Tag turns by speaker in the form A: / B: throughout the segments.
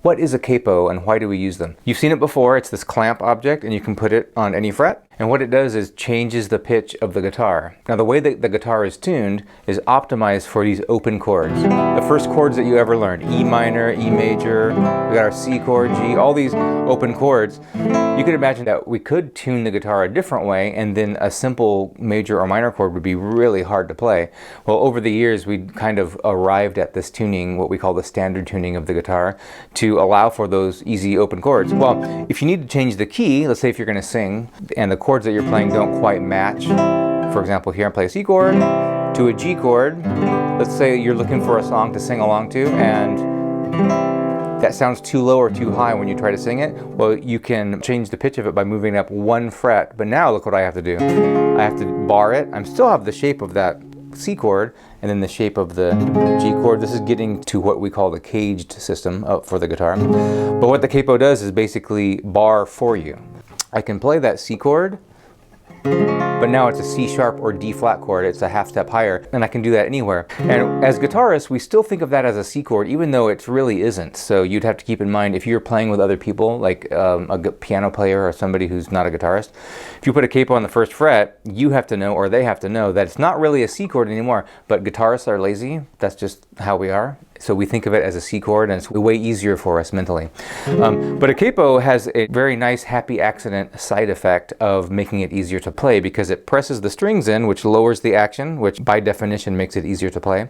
A: What is a capo and why do we use them? You've seen it before. It's this clamp object and you can put it on any fret. And what it does is changes the pitch of the guitar. Now the way that the guitar is tuned is optimized for these open chords. The first chords that you ever learned, E minor, E major, we got our C chord, G, all these open chords. You could imagine that we could tune the guitar a different way and then a simple major or minor chord would be really hard to play. Well, over the years we kind of arrived at this tuning, what we call the standard tuning of the guitar, to allow for those easy open chords. Well, if you need to change the key, let's say if you're going to sing and the chords that you're playing don't quite match. For example, here I play a C chord to a G chord. Let's say you're looking for a song to sing along to and that sounds too low or too high when you try to sing it. Well, you can change the pitch of it by moving up one fret. But now look what I have to do. I have to bar it. I still have the shape of that C chord and then the shape of the G chord. This is getting to what we call the caged system for the guitar. But what the capo does is basically bar for you. I can play that C chord, but now it's a C sharp or D flat chord. It's a half step higher, and I can do that anywhere. And as guitarists, we still think of that as a C chord, even though it really isn't. So you'd have to keep in mind if you're playing with other people, like a piano player or somebody who's not a guitarist, if you put a capo on the first fret, you have to know, or they have to know, that it's not really a C chord anymore. But guitarists are lazy. That's just how we are. So we think of it as a C chord, and it's way easier for us mentally. But a capo has a very nice happy accident side effect of making it easier to play because it presses the strings in, which lowers the action, which by definition makes it easier to play.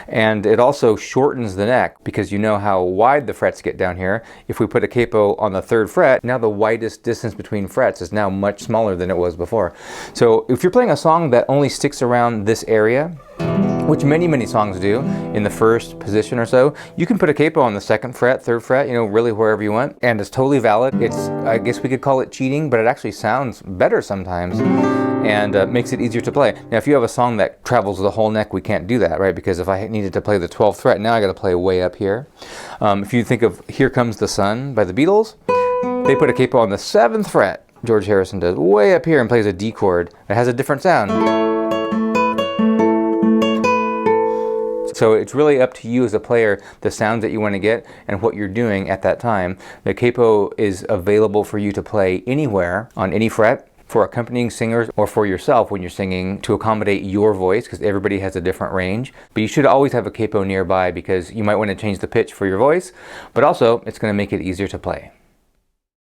A: And it also shortens the neck because you know how wide the frets get down here. If we put a capo on the third fret, now the widest distance between frets is now much smaller than it was before. So if you're playing a song that only sticks around this area, which many songs do, in the first position or so, you can put a capo on the second fret, third fret, really wherever you want, and it's totally valid. It's, I guess we could call it cheating, but it actually sounds better sometimes and makes it easier to play. Now if you have a song that travels the whole neck, we can't do that, right? Because if I needed to play the 12th fret, now I gotta play way up here. If you think of Here Comes the Sun by the Beatles, they put a capo on the 7th fret, George Harrison does, way up here, and plays a D chord. It has a different sound. So it's really up to you as a player, the sounds that you want to get and what you're doing at that time. The capo is available for you to play anywhere on any fret for accompanying singers or for yourself when you're singing to accommodate your voice because everybody has a different range. But you should always have a capo nearby because you might want to change the pitch for your voice, but also it's going to make it easier to play.